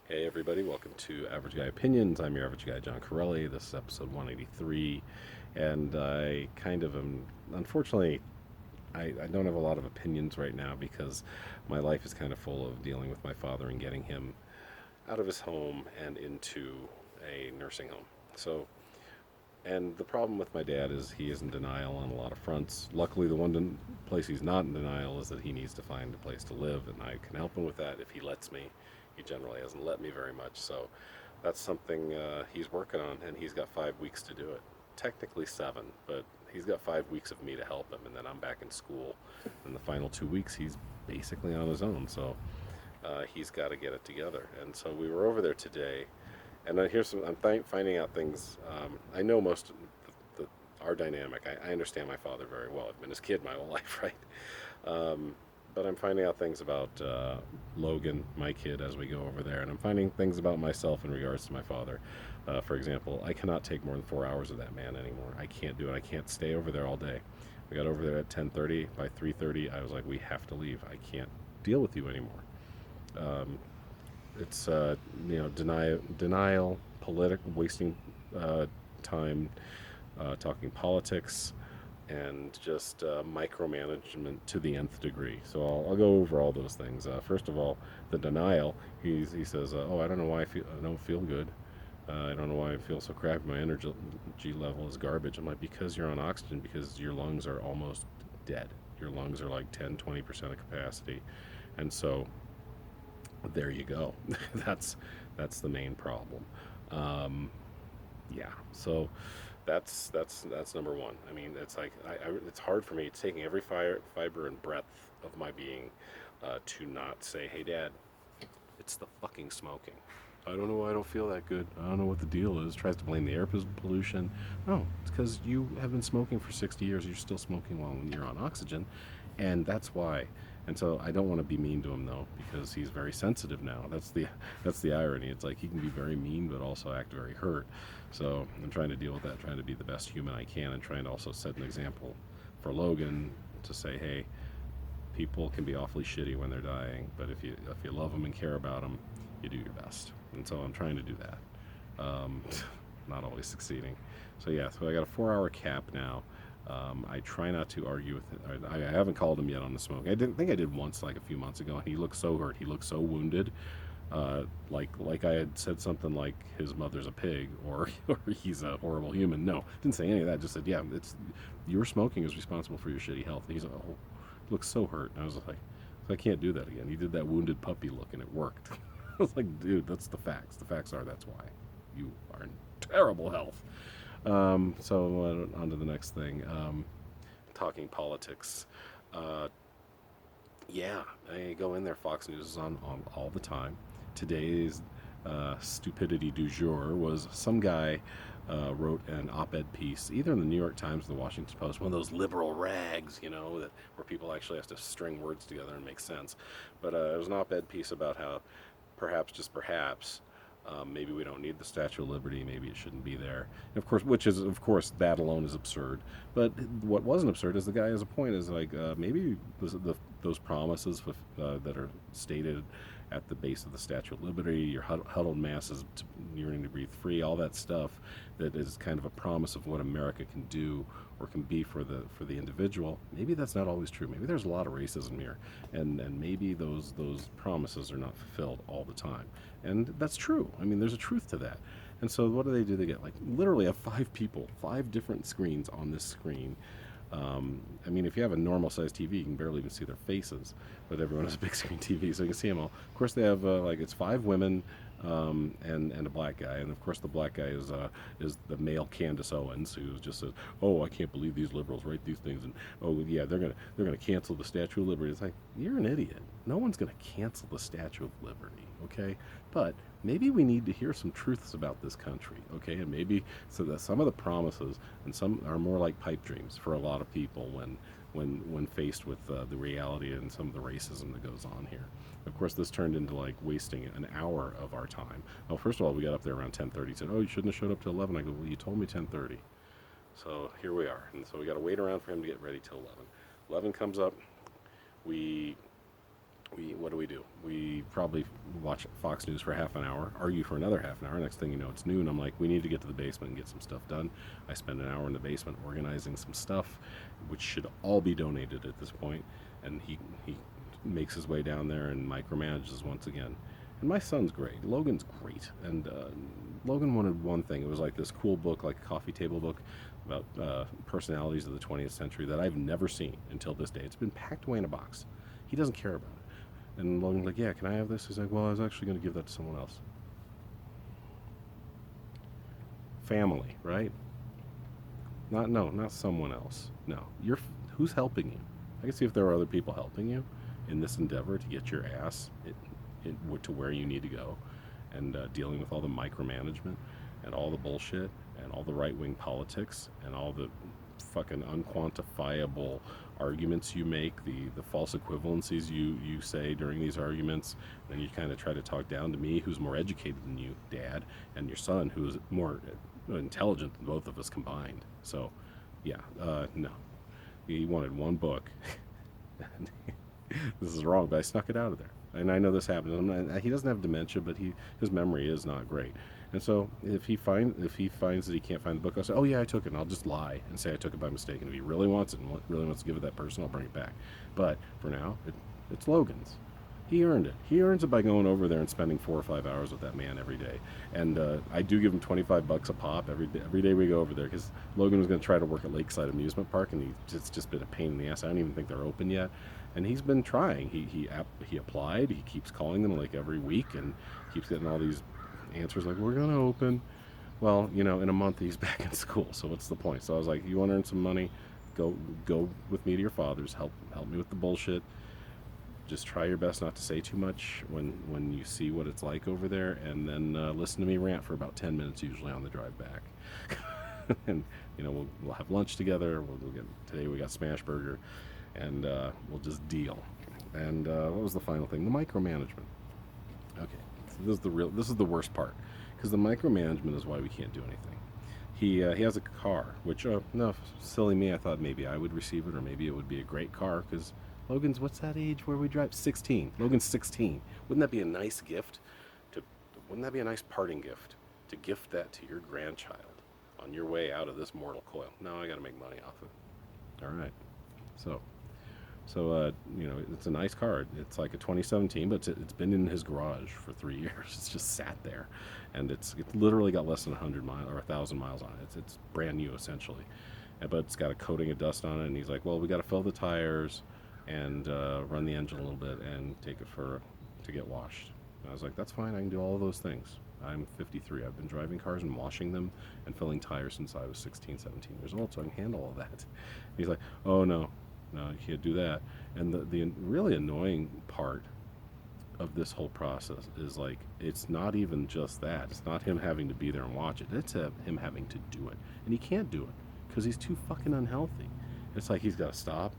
Hey everybody, welcome to Average Guy Opinions. I'm your average guy, John Corelli. This is episode 183, and I kind of am, unfortunately, I don't have a lot of opinions right now because my life is kind of full of dealing with my father and getting him out of his home and into a nursing home. So, and the problem with my dad is he is in denial on a lot of fronts. Luckily, the place he's not in denial is that he needs to find a place to live, and I can help him with that if he lets me. He generally hasn't let me very much, so that's something he's working on, and he's got 5 weeks to do it. Technically 7, but he's got 5 weeks of me to help him, and then I'm back in school. And the final 2 weeks, he's basically on his own, so he's got to get it together. And so we were over there today, and here's some. Finding out things. I know most of our dynamic. I understand my father very well. I've been his kid my whole life, right? Um, but I'm finding out things about Logan, my kid, as we go over there, and I'm finding things about myself in regards to my father. For example, I cannot take more than 4 hours of that man anymore. I can't do it. I can't stay over there all day. We got over there at 10:30. By 3:30, I was like, we have to leave. I can't deal with you anymore. Um, it's denial, wasting time talking politics, and just micromanagement to the nth degree. So I'll go over all those things. First of all, the denial. He says, "Oh, I don't know why I don't feel good. I don't know why I feel so crappy. My energy level is garbage." I'm like, because you're on oxygen, because your lungs are almost dead. Your lungs are like 10-20% of capacity, and so there you go. that's that's the main problem. Um, yeah. So that's number one. I mean, it's like it's hard for me. It's taking every fiber and breath of my being to not say, "Hey, Dad, it's the fucking smoking." I don't know why I don't feel that good. I don't know what the deal is. Tries to blame the air pollution. No, it's because you have been smoking for 60 years. You're still smoking while you're on oxygen, and that's why. And so I don't want to be mean to him though, because he's very sensitive now. That's the irony. It's like he can be very mean, but also act very hurt. So I'm trying to deal with that, trying to be the best human I can, and trying to also set an example for Logan to say, hey, people can be awfully shitty when they're dying, but if you love them and care about them, you do your best. And so I'm trying to do that. Not always succeeding. So yeah, so I got a 4-hour cap now. I try not to argue with it. I haven't called him yet on the smoke. I didn't think I did once, like a few months ago, and he looked so hurt. He looked so wounded. Like I had said something like his mother's a pig or or he's a horrible human. No, didn't say any of that. Just said, yeah, it's your smoking is responsible for your shitty health. And he's like, oh, he looks so hurt. And I was like, I can't do that again. He did that wounded puppy look, and it worked. I was like, dude, that's the facts. The facts are that's why you are in terrible health. So on to the next thing. Talking politics. Uh, yeah, I go in there. Fox News is on all the time. Today's stupidity du jour was some guy wrote an op-ed piece, either in the New York Times or the Washington Post, one of those liberal rags, that where people actually have to string words together and make sense. But it was an op-ed piece about how perhaps, just perhaps, maybe we don't need the Statue of Liberty. Maybe it shouldn't be there. And of course, that alone is absurd. But what wasn't absurd is the guy has a point. Is like maybe those promises that are stated at the base of the Statue of Liberty, your huddled masses yearning to breathe free, all that stuff that is kind of a promise of what America can do or can be for the individual. Maybe that's not always true. Maybe there's a lot of racism here, and maybe those promises are not fulfilled all the time. And that's true. I mean, there's a truth to that. And so what do? They get like literally have 5 people, 5 different screens on this screen. I mean, if you have a normal sized TV, you can barely even see their faces, but everyone has a big screen TV, so you can see them all. Of course, they have like it's 5 women and a black guy, and of course the black guy is the male Candace Owens, who just says, "Oh, I can't believe these liberals write these things," and oh yeah, they're gonna cancel the Statue of Liberty. It's like, you're an idiot. No one's gonna cancel the Statue of Liberty, okay? But maybe we need to hear some truths about this country, okay? And maybe so that some of the promises and some are more like pipe dreams for a lot of people when faced with the reality and some of the racism that goes on here. Of course, this turned into like wasting an hour of our time. Well, first of all, we got up there around 10:30. Said, "Oh, you shouldn't have showed up till 11." I go, "Well, you told me 10:30." So here we are, and so we got to wait around for him to get ready till 11. 11 comes up. We What do? We probably watch Fox News for half an hour, argue for another half an hour. Next thing you know, it's noon. I'm like, we need to get to the basement and get some stuff done. I spend an hour in the basement organizing some stuff, which should all be donated at this point. And he makes his way down there and micromanages once again. And my son's great. Logan's great. And Logan wanted one thing. It was like this cool book, like a coffee table book about personalities of the 20th century that I've never seen until this day. It's been packed away in a box. He doesn't care about it. And Logan's like, yeah, can I have this? He's like, well, I was actually going to give that to someone else. Family, right? Not someone else. No, who's helping you? I can see if there are other people helping you in this endeavor to get your ass to where you need to go, and dealing with all the micromanagement and all the bullshit and all the right-wing politics and all the fucking unquantifiable arguments you make, the false equivalencies you say during these arguments. Then you kind of try to talk down to me, who's more educated than you, Dad, and your son, who's more intelligent than both of us combined. So, yeah, no. He wanted one book. This is wrong, but I snuck it out of there. And I know this happens. He doesn't have dementia, but his memory is not great. And so if he finds that he can't find the book, I'll say, "Oh yeah, I took it." And I'll just lie and say I took it by mistake. And if he really wants it and really wants to give it to that person, I'll bring it back. But for now, it's Logan's. He earned it. He earns it by going over there and spending 4 or 5 hours with that man every day. And I do give him $25 a pop every day we go over there, because Logan was going to try to work at Lakeside Amusement Park, and it's just been a pain in the ass. I don't even think they're open yet. And he's been trying. He applied. He keeps calling them like every week and keeps getting all these answers like, we're going to open. Well, in a month he's back in school, so what's the point? So I was like, you want to earn some money? Go with me to your father's. Help me with the bullshit. Just try your best not to say too much when you see what it's like over there, and then listen to me rant for about 10 minutes usually on the drive back. And we'll have lunch together. Today we got smash burger, and we'll just deal. And what was the final thing? The micromanagement. Okay, so this is the worst part, because the micromanagement is why we can't do anything. He has a car, which no, silly me, I thought maybe I would receive it, or maybe it would be a great car, because Logan's, what's that age where we drive? 16. Logan's 16. Wouldn't that be a nice gift? Wouldn't that be a nice parting gift? To gift that to your grandchild on your way out of this mortal coil. No, I got to make money off it. All right. So it's a nice car. It's like a 2017, but it's been in his garage for 3 years. It's just sat there, and it's literally got less than 100 miles or 1,000 miles on it. It's brand new essentially, but it's got a coating of dust on it. And he's like, well, we got to fill the tires and run the engine a little bit and take it to get washed. And I was like, that's fine. I can do all of those things. I'm 53. I've been driving cars and washing them and filling tires since I was 16, 17 years old, so I can handle all that. He's like, oh no, you can't do that. And the really annoying part of this whole process is, like, it's not even just that. It's not him having to be there and watch it. It's him having to do it. And he can't do it because he's too fucking unhealthy. It's like he's got to stop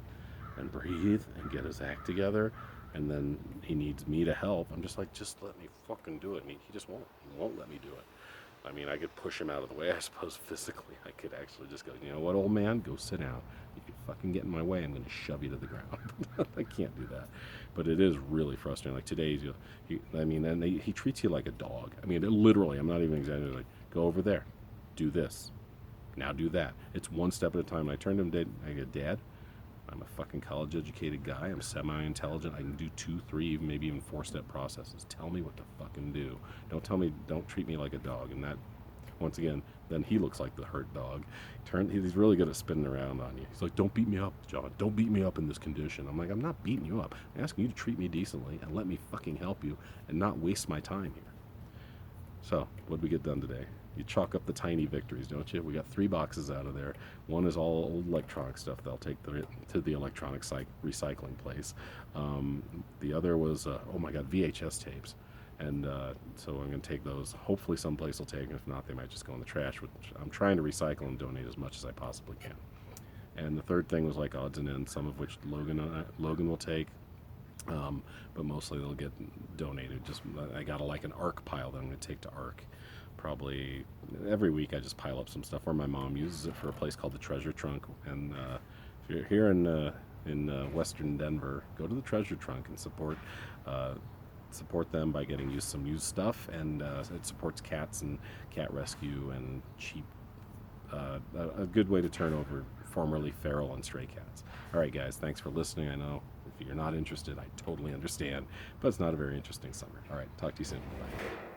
and breathe and get his act together, and then he needs me to help. I'm just like, just let me fucking do it. And he just won't. He won't let me do it. I mean, I could push him out of the way, I suppose, physically. I could actually just go, you know what, old man, go sit down. If you fucking get in my way, I'm going to shove you to the ground. I can't do that. But it is really frustrating. Like today, he treats you like a dog. I mean, literally, I'm not even exaggerating. Like, go over there, do this, now do that. It's one step at a time. And I turned to him, I go, Dad, I'm a fucking college-educated guy. I'm semi-intelligent. I can do 2, 3, maybe even 4-step processes. Tell me what to fucking do. Don't treat me like a dog. And that, once again, then he looks like the hurt dog. He's really good at spinning around on you. He's like, don't beat me up, John. Don't beat me up in this condition. I'm like, I'm not beating you up. I'm asking you to treat me decently and let me fucking help you and not waste my time here. So, what'd we get done today? You chalk up the tiny victories, don't you? We got 3 boxes out of there. One is all old electronic stuff they'll take to the electronic recycling place. The other was, oh my God, VHS tapes. And so I'm going to take those. Hopefully someplace will take them. If not, they might just go in the trash, which I'm trying to recycle and donate as much as I possibly can. And the third thing was like odds and ends, some of which Logan will take. But mostly they'll get donated. I got an ARC pile that I'm going to take to ARC. Probably every week I just pile up some stuff, or my mom uses it for a place called the Treasure Trunk. And if you're here in in Western Denver, go to the Treasure Trunk and support them by getting some used stuff, and it supports cats and cat rescue and cheap. A good way to turn over formerly feral and stray cats. All right, guys, thanks for listening. I know if you're not interested, I totally understand, but it's not a very interesting summer. All right, talk to you soon. Bye.